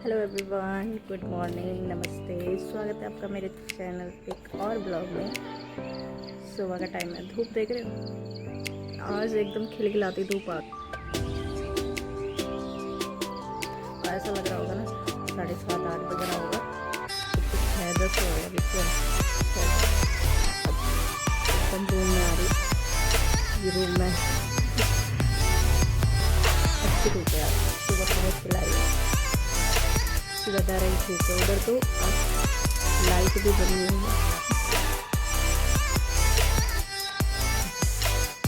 Hello everyone, good morning, नमस्ते। स्वागत है आपका मेरे चैनल एक और ब्लॉग में। सुबह का टाइम है, धूप देख रहे हो, आज एकदम खिलखिलाती धूप आ। ऐसा लग रहा होगा ना 7:30-8 बज रहा होगा, कुछ 6-10 हो गया बिल्कुल। एकदम रूम में आ रही, ये रूम में अच्छी धूप है। आज सुबह सुबह खिलाई है, बता रही धूप है उधर, तो लाइट भी बनी हुई है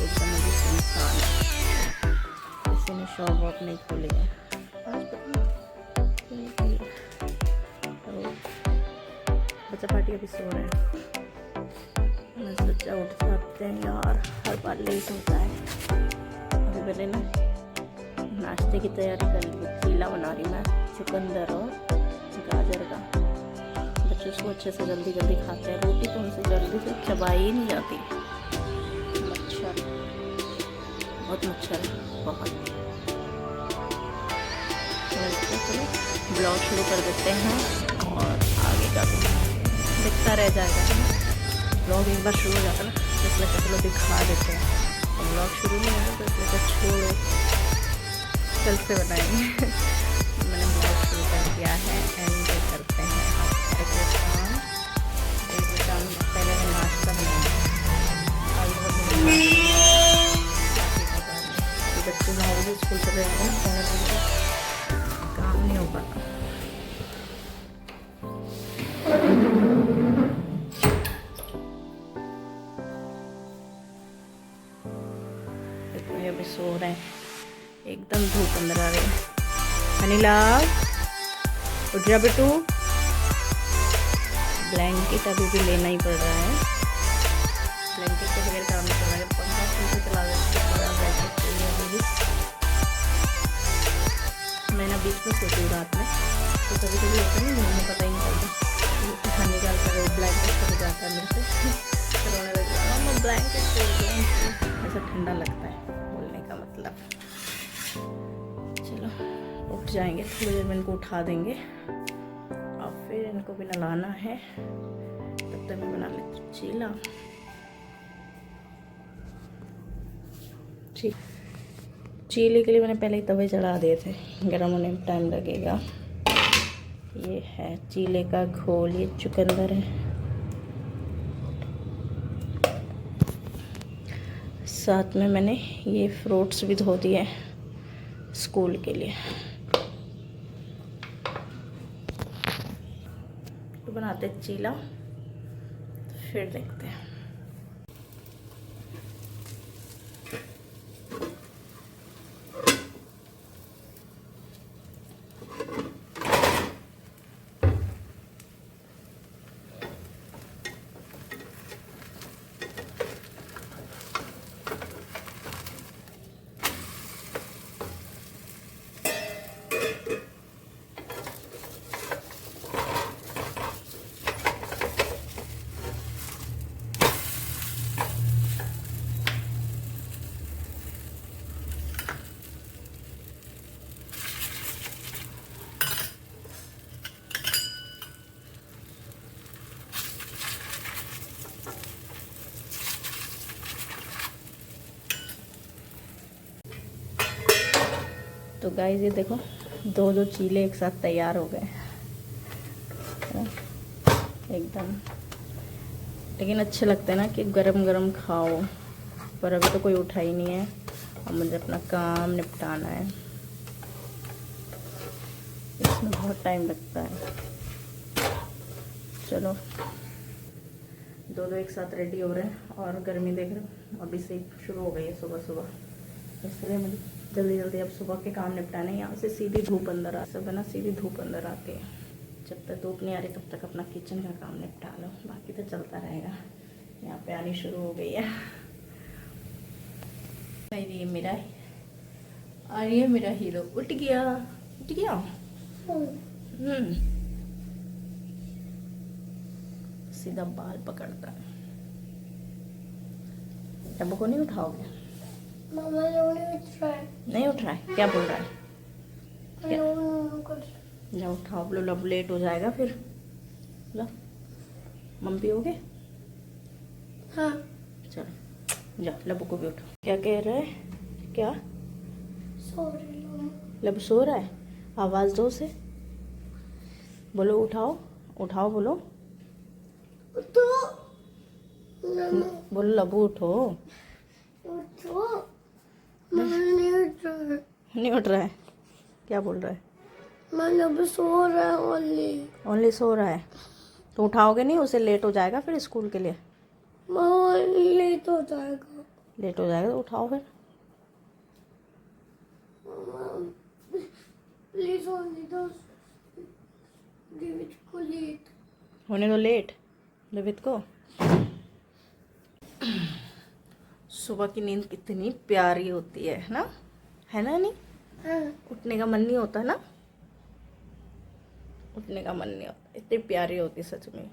एकदम अभी सुनसान है। किसी ने शॉप वॉप नहीं खोली है आज, पता नहीं क्यों नहीं खोली। तो बच्चा पार्टी अभी सो रहे हैं, मैं सोचा उठ जाते हैं यार, हर बार लेट होता है। अभी मैंने ना नाश्ते की तैयारी कर ली, चीला बना रही मैं, चुकंदर और गाजर का। बच्चे उसको अच्छे से जल्दी जल्दी खाते हैं, रोटी तो उनसे जल्दी से चबाई ही नहीं जाती। मच्छर, बहुत मच्छर है, बहुत। चलो ब्लॉग शुरू कर देते हैं और आगे का भी दिखता रह जाएगा। ब्लॉग एक बार शुरू हो जाता है ना, इसलिए चलो दिखा देते हैं। ब्लॉग शुरू नहीं होगा तो इसलिए छोड़ो, कल से बनाएंगे। मैंने ब्लॉग शुरू कर दिया है, एंजॉय करते हैं। पहले मैं नाश्ता बनाऊंगा, बच्चे नॉर्मली स्कूल चले जाते हैं, काम नहीं हो पाता। अभी सो रहे हैं, एकदम धूप अंदर आ रही है। अनिला उठ जा बेटू, ब्लैंकेट अभी भी लेना ही पड़ रहा है, ब्लैंकेट के बगैर काम नहीं कर रहा है। पंखा फिर से चला देते हैं, ब्लैंकेट चाहिए अभी भी। मैं ना बीच में सोती हूँ रात में, तो कभी कभी होता नहीं, मुझे पता ही नहीं चलता, खाने का ब्लैंकेट हो जाता है मेरे से, रोने लग जाता है, मैं ब्लैंकेट चाहिए। ऐसा ठंडा लगता है बोलने का मतलब। चलो उठ जाएंगे, थोड़ी देर में इनको उठा देंगे और फिर इनको भी नहलाना है। तब तक मैं बना लेती हूँ चीला। ठीक, चीले के लिए मैंने पहले ही तवे चढ़ा दिए थे, गर्म होने में टाइम लगेगा। ये है चीले का घोल, ये चुकंदर है, साथ में मैंने ये फ्रूट्स भी धो दिए स्कूल के लिए। तो बनाते हैं चीला, फिर देखते हैं। तो गाइस ये देखो, दो चीले एक साथ तैयार हो गए एकदम। लेकिन अच्छे लगते हैं ना कि गरम गरम खाओ, पर अभी तो कोई उठा ही नहीं है और मुझे अपना काम निपटाना है, इसमें बहुत टाइम लगता है। चलो दो एक साथ रेडी हो रहे हैं और गर्मी देख रहे हो अभी से शुरू हो गई है सुबह सुबह, इसलिए मुझे जल्दी जल्दी अब सुबह के काम निपटाने। यहाँ से सीधी धूप अंदर आ, सब है ना, सीधी धूप अंदर आती है। जब तक धूप नहीं आ रही तब तक अपना किचन का काम निपटा लो, बाकी तो चलता रहेगा। यहाँ पे आनी शुरू हो गई है। ये मेरा और ये मेरा हीरो उठ गया, उठ गया। सीधा बाल पकड़ता है। टब्बू को नहीं उठाओगे? नहीं उठ रहा है, क्या बोल रहा है? जाओ उठाओ, बोलो लब लेट हो जाएगा फिर। लो मम पियोगे? हाँ। चलो जाओ, लबू को भी उठो। क्या कह रहा है? क्या? लब सो रहा है? आवाज़ दो उसे, बोलो उठाओ उठाओ, बोलो तो बोलो लबू उठो। नहीं उठ रहा है? क्या बोल रहा है? मैं अभी सो रहा है ओनली सो रहा है? तो उठाओगे नहीं उसे, लेट हो जाएगा फिर स्कूल के लिए। लेट हो जाएगा। लेट हो जाएगा तो उठाओ फिर। प्लीज होने दो डेविड को लेट। होने दो लेट डेविड को। सुबह की नींद कितनी प्यारी होती है ना, है ना? नहीं हाँ। उठने का मन नहीं होता ना, उठने का मन नहीं होता, इतनी प्यारी होती सच में।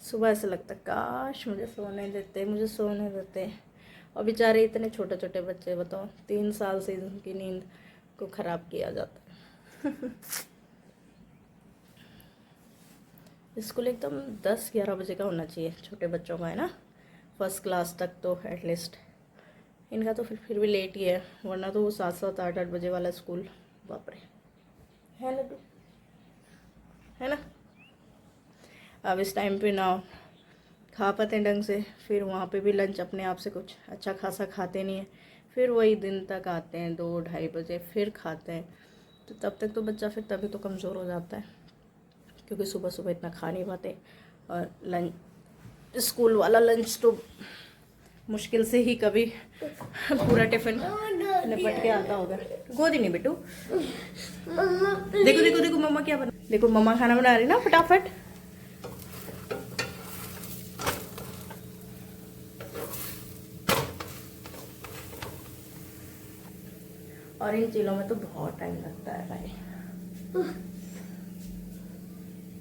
सुबह ऐसा लगता काश मुझे सोने देते, मुझे सोने देते। और बेचारे इतने छोटे छोटे बच्चे, बताओ 3 साल से इनकी नींद को ख़राब किया जाता है। स्कूल एकदम 10-11 बजे का होना चाहिए छोटे बच्चों का, है ना? फर्स्ट क्लास तक तो एटलीस्ट। इनका तो फिर भी लेट ही है, वरना तो वो 7-7, 8-8 बजे वाला स्कूल, बाप रे। है लड्डू, है ना? अब इस टाइम पे ना खा पाते हैं ढंग से, फिर वहाँ पे भी लंच अपने आप से कुछ अच्छा खासा खाते नहीं है, फिर वही दिन तक आते हैं 2-2:30 बजे फिर खाते हैं। तो तब तक तो बच्चा फिर तभी तो कमज़ोर हो जाता है, क्योंकि सुबह सुबह इतना खा नहीं पाते। और लंच, स्कूल वाला लंच तो मुश्किल से ही कभी पूरा टिफिन निपट के आता होगा। गोदी नहीं बेटू, देखो देखो देखो मम्मा क्या बना, देखो मम्मा खाना बना रही ना फटाफट। और इन चीज़ों में तो बहुत टाइम लगता है भाई।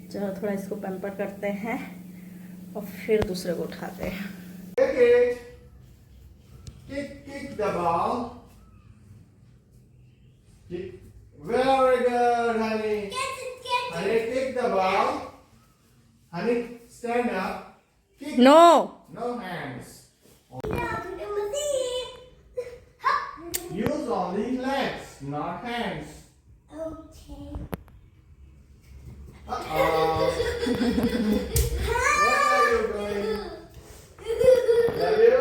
चलो थोड़ा इसको पैम्पर करते हैं और फिर दूसरे को उठाते हैं। Kick the ball. Kick. Very good, honey. Honey, kick the ball. Honey, stand up. Kick. No No hands. Use only legs, not hands. Okay. Uh-oh. What are you doing? Love you?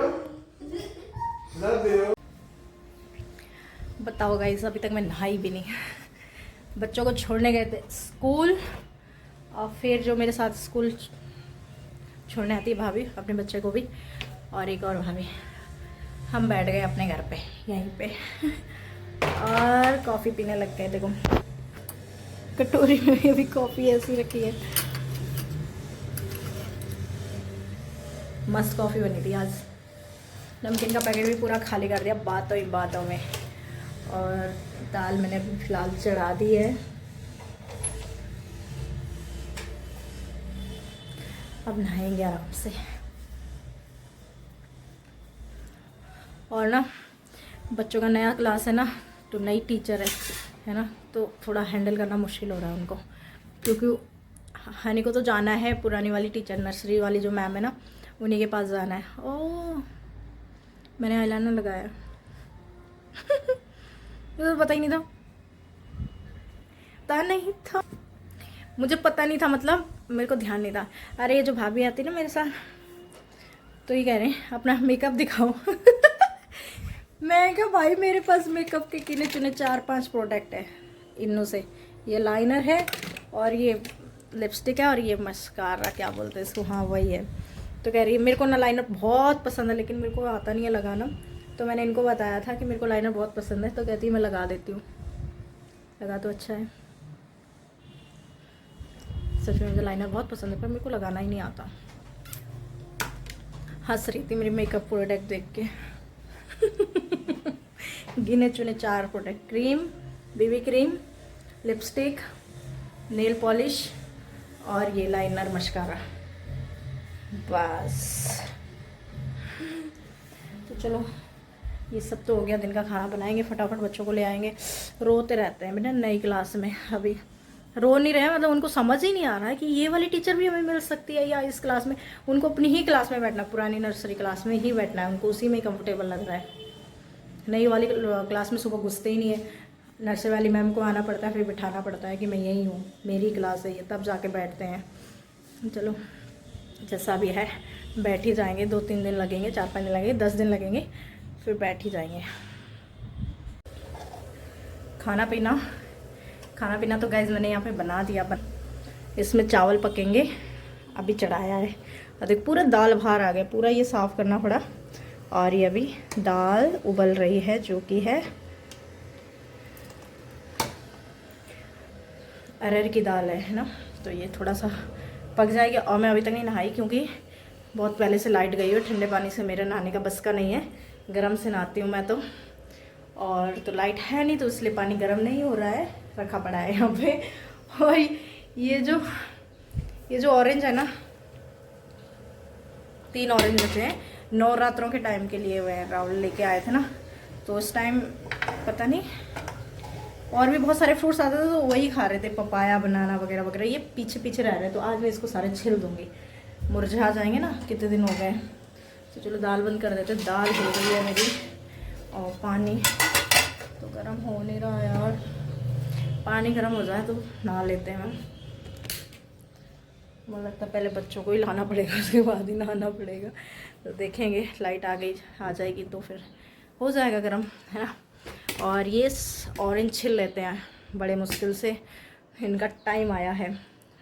Love you. बताओ guys, अभी तक मैं नहाई भी नहीं। बच्चों को छोड़ने गए थे स्कूल, और फिर जो मेरे साथ स्कूल छोड़ने आती है भाभी, अपने बच्चे को भी, और एक और भाभी, हम बैठ गए अपने घर पे यहीं पे और कॉफ़ी पीने लग गए। देखो कटोरी में भी अभी कॉफ़ी ऐसी रखी है, मस्त कॉफ़ी बनी थी आज। नमकीन का पैकेट भी पूरा खाली कर दिया बातों ही बातों में। और दाल मैंने अभी फ़िलहाल चढ़ा दी है। अब नहाएंगे आराम से। और ना बच्चों का नया क्लास है ना, तो नई टीचर है ना, तो थोड़ा हैंडल करना मुश्किल हो रहा है उनको, क्योंकि हनी को तो जाना है पुरानी वाली टीचर, नर्सरी वाली जो मैम है ना, उन्हीं के पास जाना है। ओह मैंने आईलाइनर लगाया। मुझे पता ही नहीं था, मुझे पता नहीं था, मतलब मेरे को ध्यान नहीं था। अरे ये जो भाभी आती है ना मेरे साथ, तो ये कह रहे हैं अपना मेकअप दिखाओ। मैं क्या भाई, मेरे पास मेकअप के गिने चुने 4-5 प्रोडक्ट है इनों से। ये लाइनर है और ये लिपस्टिक है और ये मस्कारा, क्या बोलते हैं इसको, हाँ वही है। तो कह रही है मेरे को ना लाइनर बहुत पसंद है, लेकिन मेरे को आता नहीं है लगाना। तो मैंने इनको बताया था कि मेरे को लाइनर बहुत पसंद है, तो कहती है मैं लगा देती हूँ। लगा तो अच्छा है, सच में मुझे लाइनर बहुत पसंद है, पर मेरे को लगाना ही नहीं आता। हंस रही थी मेरी मेकअप प्रोडक्ट देख के। गिने चुने 4 product, cream, BB cream, lipstick, nail polish और ये लाइनर मस्कारा, बस। तो चलो ये सब तो हो गया, दिन का खाना बनाएंगे फटाफट, बच्चों को ले आएंगे। रोते रहते हैं बेटा नई क्लास में, अभी रो नहीं रहे, मतलब उनको समझ ही नहीं आ रहा है कि ये वाली टीचर भी हमें मिल सकती है या इस क्लास में। उनको अपनी ही क्लास में बैठना, पुरानी नर्सरी क्लास में ही बैठना है, उनको उसी में ही कंफर्टेबल लग रहा है। नई वाली क्लास में सुबह घुसते ही नहीं है, नर्सरी वाली मैम को आना पड़ता है, फिर बिठाना पड़ता है कि मैं यही हूँ, मेरी क्लास है ये, तब जाके बैठते हैं। चलो जैसा भी है बैठ ही जाएंगे, 2-3 दिन लगेंगे, 4-5 दिन लगेंगे, 10 दिन लगेंगे, फिर बैठ ही जाएंगे। खाना पीना तो गाइज मैंने यहाँ पे बना दिया। इसमें चावल पकेंगे, अभी चढ़ाया है। और देख पूरा दाल बाहर आ गया, पूरा ये साफ़ करना पड़ा। और ये अभी दाल उबल रही है, जो कि है अरहर की दाल है ना। तो ये थोड़ा सा पक जाएगी। और मैं अभी तक नहीं नहाई क्योंकि बहुत पहले से लाइट गई है। ठंडे पानी से मेरे नहाने का बस का नहीं है, गर्म से नहाती हूँ मैं तो। और तो लाइट है नहीं तो इसलिए पानी गर्म नहीं हो रहा है, रखा पड़ा है यहाँ पे। और ये जो ऑरेंज है ना, 3 ऑरेंज बचे हैं, नवरात्रों के टाइम के लिए हुए हैं, राहुल लेके आए थे ना, तो उस टाइम पता नहीं और भी बहुत सारे फ्रूट्स आते थे तो वही खा रहे थे, पपाया बनाना वगैरह वगैरह। ये पीछे पीछे रह रहे हैं, तो आज मैं इसको सारे छिल दूंगी, मुरझा जाएंगे ना, कितने दिन हो गए। तो चलो दाल बंद कर देते। दाल हो गई है मेरी, और पानी तो गर्म हो नहीं रहा यार, पानी गर्म हो जाए तो नहा लेते हैं। मुझे लगता है पहले बच्चों को ही लाना पड़ेगा, उसके बाद ही नहाना पड़ेगा। तो देखेंगे, लाइट आ जाएगी तो फिर हो जाएगा गर्म, है ना। और ये ऑरेंज छिल लेते हैं बड़े मुश्किल से, इनका टाइम आया है।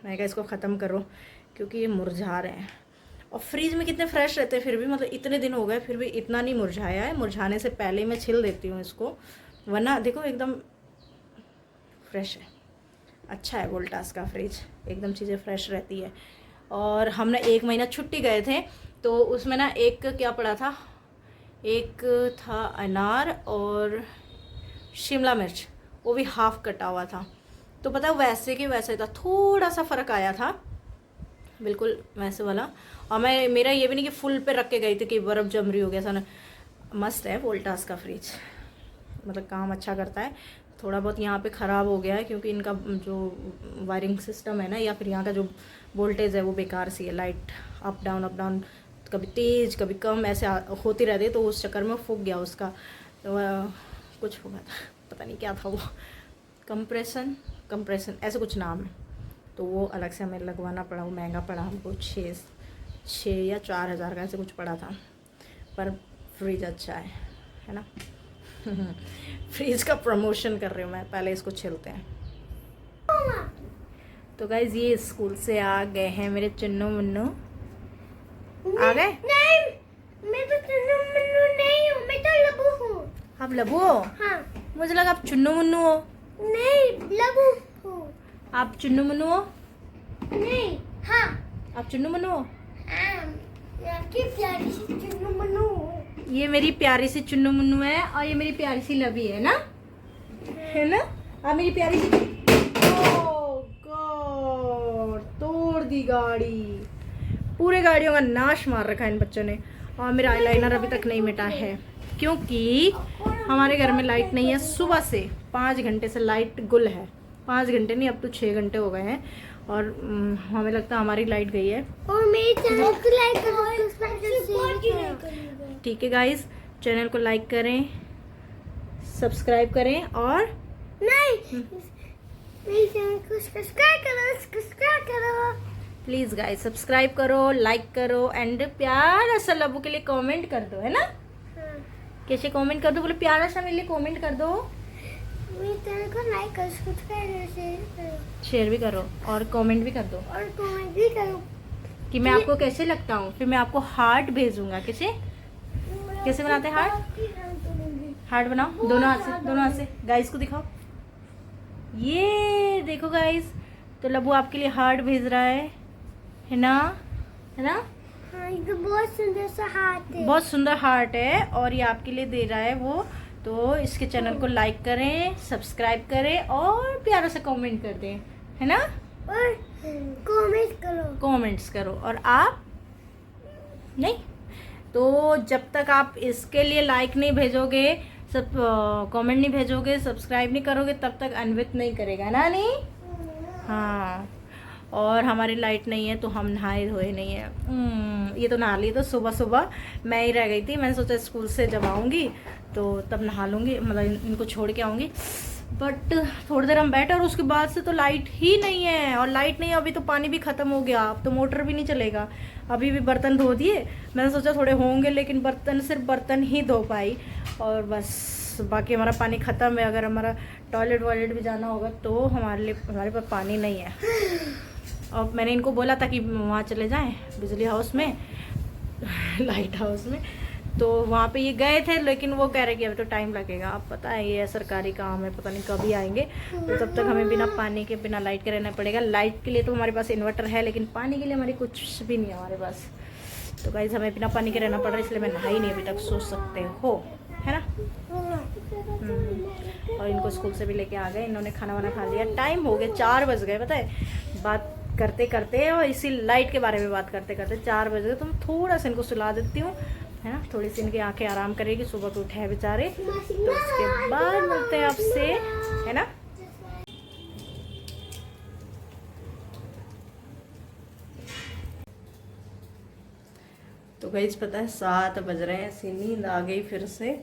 मैं क्या इसको ख़त्म करूँ क्योंकि ये मुरझा रहे हैं। और फ्रीज में कितने फ्रेश रहते हैं फिर भी, मतलब इतने दिन हो गए फिर भी इतना नहीं मुरझाया है। मुरझाने से पहले मैं छिल देती हूँ इसको, वरना देखो एकदम फ्रेश है। अच्छा है वोल्टास का फ्रिज, एकदम चीज़ें फ्रेश रहती है। और हमने 1 महीना छुट्टी गए थे तो उसमें ना एक क्या पड़ा था, एक था अनार और शिमला मिर्च, वो भी हाफ कटा हुआ था। तो पता वैसे के वैसे था, थोड़ा सा फ़र्क आया था, बिल्कुल वैसे वाला। और मेरा ये भी नहीं कि फुल पे रख के गई थी कि बर्फ़ जम रही हो गया था। मस्त है वोल्टास का फ्रिज, मतलब काम अच्छा करता है। थोड़ा बहुत यहाँ पे ख़राब हो गया है क्योंकि इनका जो वायरिंग सिस्टम है ना, या फिर यहाँ का जो वोल्टेज है वो बेकार सी है। लाइट अप डाउन कभी तेज़ कभी कम ऐसे होती रहती है, तो उस चक्कर में फूक गया उसका। तो कुछ हो गया था, पता नहीं क्या था वो, कंप्रेशन ऐसे कुछ नाम है। तो वो अलग से हमें लगवाना पड़ा, वो महंगा पड़ा हमको, 6 या 4 हज़ार का ऐसे कुछ पड़ा था। पर फ्रिज अच्छा है ना। फ्रिज का प्रमोशन कर रही हूँ मैं, पहले इसको छिलते हैं। तो गाइज ये स्कूल से आ गए हैं मेरे चुन्नू मुन्नू, आ गए। नहीं, मैं तो चुन्नू मुन्नू नहीं हूँ, मैं तो लबू हूँ। आप लबू हो? हाँ। मुझे लगा आप चुन्नू मुन्नू हो। नहीं, लबू हूँ। आप चुन्नू मुन्नू हो? नहीं, हाँ। आप चुन्नू मुन्नू हो? आपकी प्यारी सी चुन्नू मुन्नू हूँ। ये मेरी प्यारी सी चुन्नू मुन्नू है और ये मेरी प्यारी सी लबी है ना, है ना। आप मेरी प्यारी सी, ओह गॉड, तोड़ दी गाड़ी, पूरे गाड़ियों का नाश मार रखा है इन बच्चों ने। और मेरा आईलाइनर अभी तक नहीं मिटा है क्योंकि हमारे घर में लाइट नहीं है। सुबह से 5 घंटे से लाइट गुल है, 5 घंटे नहीं, अब तो 6 घंटे हो गए हैं। और हमें लगता है हमारी लाइट गई है। और मेरे चैनल को लाइक करो, ठीक है गाइस, चैनल को लाइक करें, सब्सक्राइब करें और नहीं, मेरे चैनल को सब्सक्राइब करो। प्लीज़ गाइस सब्सक्राइब करो, लाइक करो एंड प्यारा सा लबू के लिए कमेंट कर दो, है ना। हाँ। कैसे कमेंट कर दो, बोले प्यारा सा मेरे लिए कमेंट कर दो। मेरे चैनल को लाइक करो, सब्सक्राइब करो, शेयर भी करो और कमेंट भी कर दो और कमेंट भी करो कि मैं आपको कैसे लगता हूँ। फिर मैं आपको हार्ट भेजूंगा। कैसे बनाते हैं हार्ट बनाओ, दोनों हाथ से गाइस को दिखाओ। ये देखो गाइस, तो लबू आपके लिए हार्ट भेज रहा है ना। हाँ, ये तो बहुत सुंदर सा हाथ है। बहुत सुंदर हार्ट है और ये आपके लिए दे रहा है वो। तो इसके चैनल को लाइक करें, सब्सक्राइब करें और प्यारा सा कमेंट कर दें, है ना। और कमेंट्स करो। और आप नहीं, तो जब तक आप इसके लिए लाइक नहीं भेजोगे, कमेंट नहीं भेजोगे, सब्सक्राइब नहीं करोगे, तब तक अन्वित नहीं करेगा ना। नहीं हाँ, और हमारी लाइट नहीं है तो हम नहाए धोए नहीं है। ये तो नहा ली, तो सुबह सुबह मैं ही रह गई थी। मैंने सोचा स्कूल से जब आऊँगी तो तब नहा लूँगी, मतलब इनको छोड़ के आऊँगी। बट थोड़ी देर हम बैठे और उसके बाद से तो लाइट ही नहीं है। और लाइट नहीं, अभी तो पानी भी ख़त्म हो गया, अब तो मोटर भी नहीं चलेगा। अभी भी बर्तन धो दिए, मैंने सोचा थोड़े होंगे, लेकिन सिर्फ बर्तन ही धो पाई। और बस बाकी हमारा पानी ख़त्म है। अगर हमारा टॉयलेट वॉयलेट भी जाना होगा तो हमारे पास पानी नहीं है। और मैंने इनको बोला था कि वहाँ चले जाएं बिजली हाउस में लाइट हाउस में, तो वहाँ पे ये गए थे, लेकिन वो कह रहे कि अभी तो टाइम लगेगा। अब पता है ये सरकारी काम है, पता नहीं कभी आएंगे, तो तब तक हमें बिना पानी के बिना लाइट के रहना पड़ेगा। लाइट के लिए तो हमारे पास इन्वर्टर है, लेकिन पानी के लिए हमारी कुछ भी नहीं है हमारे पास। तो गाइस हमें बिना पानी के रहना पड़ रहा है, इसलिए मैं नहाई नहीं अभी तक, सोच सकते हो, है ना। और इनको स्कूल से भी लेके आ गए, इन्होंने खाना वाना खा लिया। टाइम हो गया 4 बज गए, पता है, बात करते करते और इसी लाइट के बारे में बात करते करते 4 बज गए। तो मैं थोड़ा सा इनको सुला देती हूँ, है ना, थोड़ी सी इनकी आंखें आराम करेगी, सुबह को उठे हैं बेचारे। तो उसके बाद मिलते हैं आपसे, है ना। तो गाइस पता है 7 बज रहे हैं, ऐसी नींद आ गई फिर से।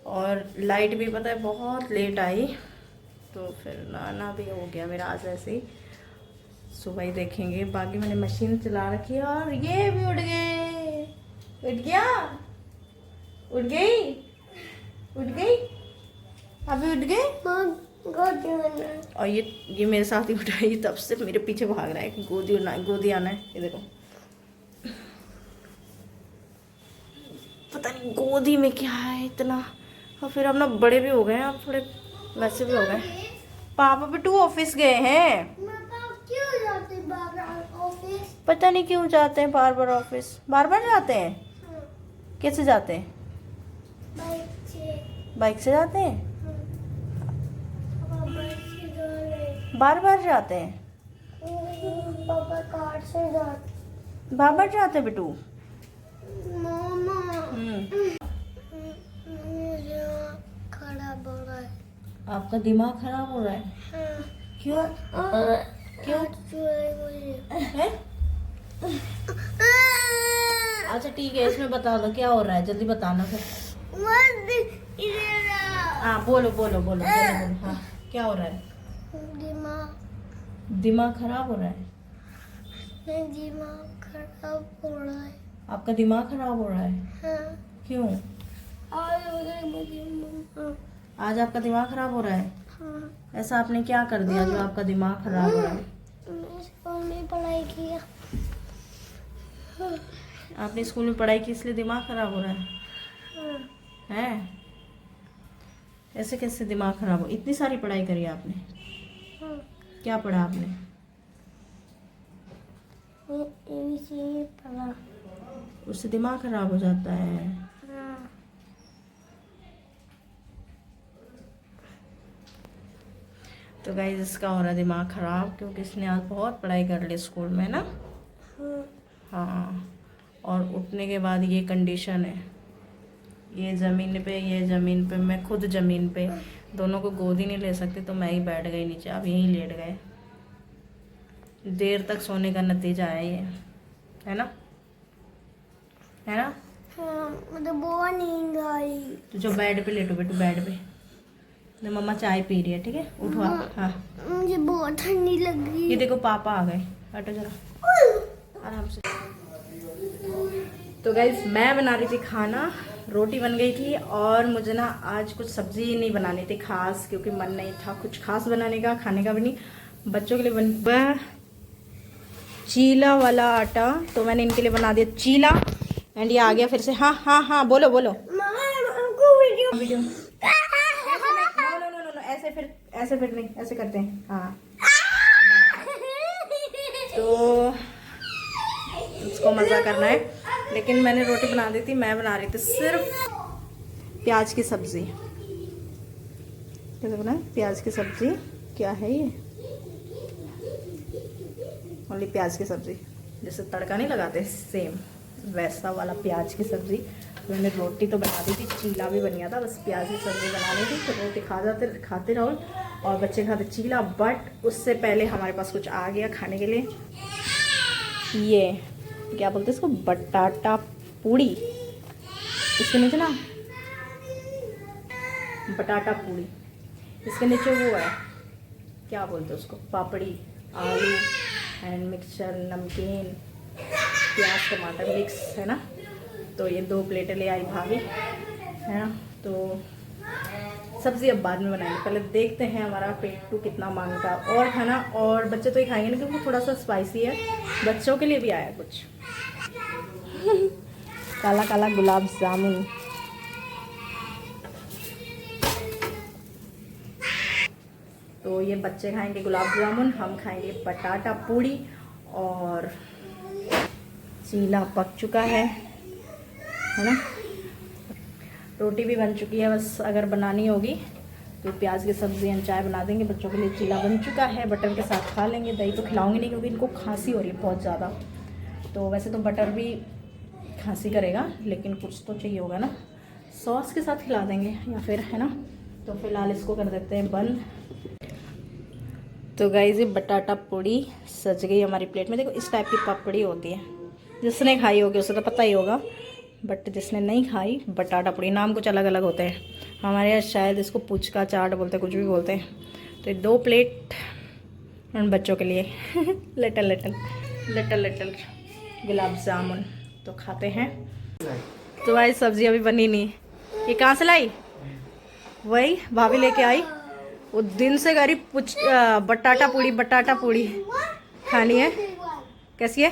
और लाइट भी पता है बहुत लेट आई, तो फिर नहाना भी हो गया मेरा आज ऐसे ही। सुबह ही देखेंगे। बाकी मैंने मशीन चला रखी है। और ये भी उठ गए, उठ गया, उठ गई, उठ गई, अभी उठ गए। और ये मेरे साथ ही उठाई, तब से मेरे पीछे भाग रहा है कि गोदी आना है। ये देखो, पता नहीं गोदी में क्या है इतना। और फिर हम ना बड़े भी हो गए हैं, अब थोड़े वैसे भी हो गए। पापा बिट्टू ऑफिस गए हैं। क्यों जाते बार-बार ऑफिस? पता नहीं क्यों जाते हैं बार बार ऑफिस। बार बार जाते हैं? कैसे जाते हैं? बाइक से जाते हैं? बार बार जाते हैं? पापा कार से जाते। बार बार जाते हैं बिट्टू? मामा खराब हो रहा है। आपका दिमाग खराब हो रहा है? हाँ। क्यों? क्यों है? अच्छा ठीक है, इसमें बता दो क्या हो रहा है, जल्दी बताना फिर। हाँ बोलो बोलो बोलो बोलो बोलो। हाँ क्या हो रहा है? दिमाग खराब हो रहा है? दिमाग खराब हो रहा है। आपका दिमाग खराब हो रहा है? हाँ। क्यों? आज आपका दिमाग खराब हो रहा है? हाँ। ऐसा आपने क्या कर दिया जो आपका दिमाग खराब हो रहा है? मैं स्कूल में पढ़ाई किया। आपने स्कूल में पढ़ाई की इसलिए दिमाग खराब हो रहा है? हाँ। हैं? ऐसे कैसे दिमाग खराब हो? इतनी सारी पढ़ाई करी आपने? हाँ। क्या पढ़ा आपने? ABC पढ़ा। उससे दिमाग खराब हो जाता है? हाँ। तो गाइस इसका हो रहा है दिमाग खराब, क्योंकि इसने आज बहुत पढ़ाई कर ली स्कूल में ना। हाँ, और उठने के बाद ये कंडीशन है, ये ज़मीन पे, मैं खुद ज़मीन पे, दोनों को गोदी नहीं ले सकती, तो मैं ही बैठ गई नीचे, अब यहीं लेट गए। देर तक सोने का नतीजा है ये, है ना, है ना। हाँ, मुझे बहुत नींद आई। तो जो बेड पे लेटो बेटू, बेड पे। तो मम्मा चाय पी रही है, ठीक है, उठो आप। हाँ मुझे बहुत ठंडी लग रही ये है। देखो पापा आ गए, हटो जरा आराम से। तो गाइस मैं बना रही थी खाना, रोटी बन गई थी, और मुझे ना आज कुछ सब्जी नहीं बनानी थी खास, क्योंकि मन नहीं था कुछ खास बनाने का, खाने का भी नहीं। बच्चों के लिए बन चीला वाला आटा, तो मैंने इनके लिए बना दिया चीला। एंड ये आ गया फिर से। हाँ हाँ हाँ बोलो बोलो। वीडियो नो, ऐसे फिर नहीं, ऐसे करते हैं। हाँ तो इसको मज़ा करना है, लेकिन मैंने रोटी बना दी थी, मैं बना रही थी सिर्फ प्याज की सब्ज़ी। कैसे बना? प्याज की सब्ज़ी। क्या है ये? ओनली प्याज की सब्ज़ी, जैसे तड़का नहीं लगाते सेम वैसा वाला प्याज की सब्ज़ी। तो मैंने रोटी तो बना दी थी, चीला भी बन गया था, बस प्याज की सब्ज़ी बनानी थी। तो रोटी खाते रहो और बच्चे खाते चीला। बट उससे पहले हमारे पास कुछ आ गया खाने के लिए, ये क्या बोलते हैं इसको, बटाटा पूड़ी। इसके नीचे ना बटाटा पूड़ी, इसके नीचे वो है क्या बोलते हैं उसको, पापड़ी, आलू एंड मिक्सचर, नमकीन, प्याज टमाटर मिक्स है ना। तो ये 2 प्लेटें ले आई भाभी, है ना। तो सब्ज़ी अब बाद में बनाएंगे, पहले देखते हैं हमारा पेटू कितना मांगता है और खाना। और बच्चे तो ही खाएंगे ना क्योंकि वो थोड़ा सा स्पाइसी है। बच्चों के लिए भी आया कुछ काला काला गुलाब जामुन। तो ये बच्चे खाएंगे गुलाब जामुन, हम खाएंगे बटाटा पूड़ी। और चीला पक चुका है ना। रोटी भी बन चुकी है, बस अगर बनानी होगी तो प्याज की सब्ज़ी एंड चाय बना देंगे। बच्चों के लिए चीला बन चुका है, बटर के साथ खा लेंगे। दही तो खिलाऊंगी नहीं क्योंकि इनको खांसी हो रही है बहुत ज़्यादा। तो वैसे तो बटर भी खांसी करेगा, लेकिन कुछ तो चाहिए होगा ना, सॉस के साथ खिला देंगे या फिर, है ना। तो फिलहाल इसको कर देते हैं बंद। तो गाइस ये बटाटा पूड़ी सज गई हमारी प्लेट में। देखो इस टाइप की पापड़ी होती है, जिसने खाई होगी उसे तो पता ही होगा, बट जिसने नहीं खाई, बटाटा पूड़ी नाम कुछ अलग अलग होते हैं। हमारे यहाँ शायद इसको पुचका चाट बोलते हैं, कुछ भी बोलते हैं। तो 2 प्लेट उन बच्चों के लिए little little little little gulab jamun. तो खाते हैं। तो भाई सब्जी अभी बनी नहीं, ये कहाँ से लाई, वही भाभी लेके आई। वो दिन से कह रही बटाटा पूड़ी खानी है। कैसी है,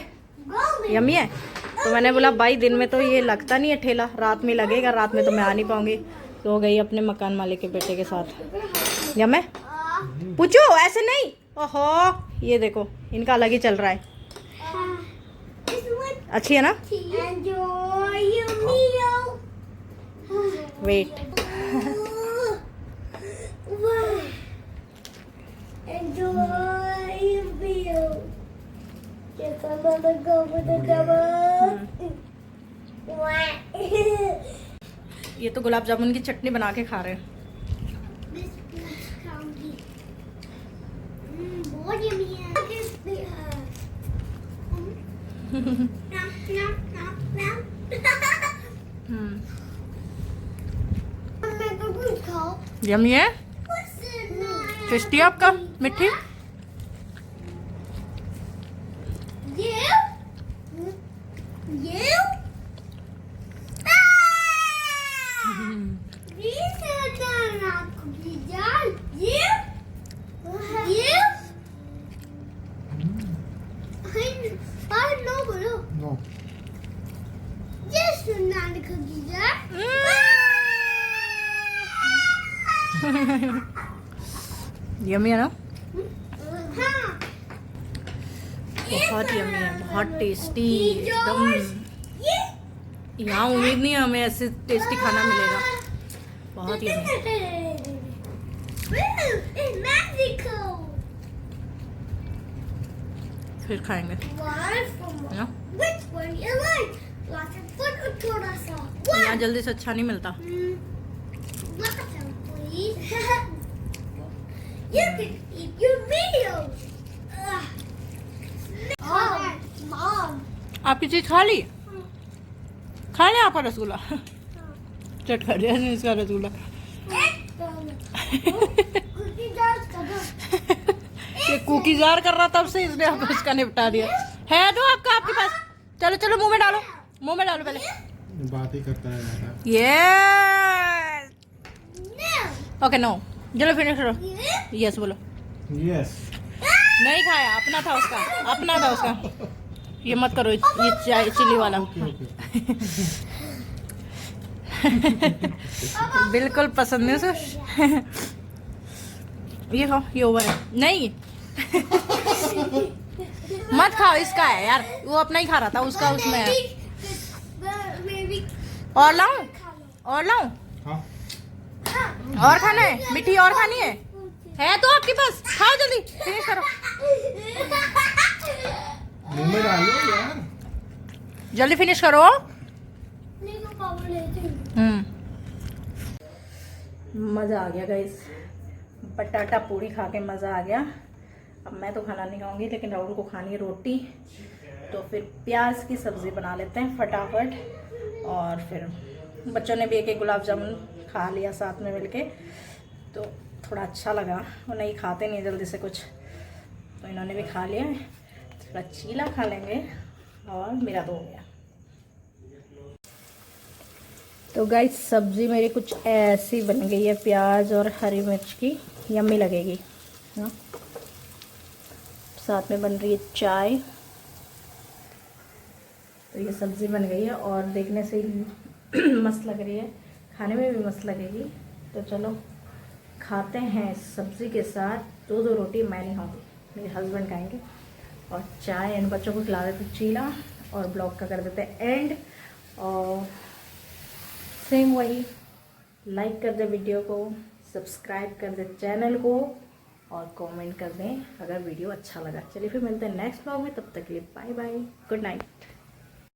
यम्मी है। तो मैंने बोला भाई दिन में तो ये लगता नहीं है ठेला, रात में लगेगा, रात में तो मैं आ नहीं पाऊंगी। तो गई अपने मकान मालिक के बेटे के साथ। या मैं पूछो ऐसे नहीं, ओहो ये देखो इनका अलग ही चल रहा है। अच्छी है ना, वेट ये तो गुलाब जामुन की चटनी बना के खा रहे हैं। बहुत यम्मी है। यम्मी है, टेस्टी है आपका, मिठी। No. यम्मी है ना, बहुत यम्मी है, बहुत टेस्टी एकदम। यहाँ उम्मीद नहीं है हमें ऐसे टेस्टी खाना मिलेगा, बहुत यम्मी। फिर खाएंगे ना? यहाँ जल्दी से अच्छा नहीं मिलता। You can eat your videos. Mom. आपकी चीज खा ली, खा लिया आपका रसगुल्ला। चट खा लिया इसका रसगुल्ला। ये कुकी जार कर रहा तब से, इसने अब उसका निपटा दिया है। तो आपका आपके पास, चलो चलो मुंह में डालो, मुंह में डालो पहले। बात ही करता है यार। ये ओके नो, चलो फिनिश करो। यस बोलो। यस। नहीं खाया, अपना था उसका, अपना था उसका। ये मत करो, ये चाय चिली वाला। बिल्कुल पसंद नहीं उसे। ये खाओ, ये ओवर है। नहीं मत खाओ, इसका है यार, वो अपना ही खा रहा था, उसका उसमें है। और लाऊं, और लाऊं, हाँ। और खाना है, मिठी और खानी है तो आपके पास, खाओ जल्दी, फिनिश करो। मुंह में डालो यार, जल्दी फिनिश करो। मजा आ गया गाइस, पटाटा पूरी खा के मज़ा आ गया। अब मैं तो खाना नहीं खाऊंगी, लेकिन राहुल को खानी है रोटी, तो फिर प्याज की सब्ज़ी बना लेते हैं फटाफट। और फिर बच्चों ने भी एक गुलाब जामुन खा लिया साथ में मिलके, तो थोड़ा अच्छा लगा। वो नहीं खाते नहीं जल्दी से कुछ, तो इन्होंने भी खा लिया। थोड़ा चीला खा लेंगे और मेरा तो हो गया। तो गाइस सब्ज़ी मेरी कुछ ऐसी बन गई है, प्याज और हरी मिर्च की, यम्मी लगेगी ना। साथ में बन रही है चाय। तो ये सब्ज़ी बन गई है और देखने से ही मस्त लग रही है, खाने में भी मस्त लगेगी। तो चलो खाते हैं सब्ज़ी के साथ। दो रोटी मैं नहीं खाऊंगी, मेरे हस्बैंड खाएंगे, और चाय एंड बच्चों को खिला देते चीला, और ब्लॉग का कर देते एंड। और सेम वही, लाइक कर दे वीडियो को, सब्सक्राइब कर दे चैनल को, और कमेंट कर दें अगर वीडियो अच्छा लगा। चलिए फिर मिलते हैं नेक्स्ट ब्लॉग में, तब तक के लिए बाय बाय, गुड नाइट।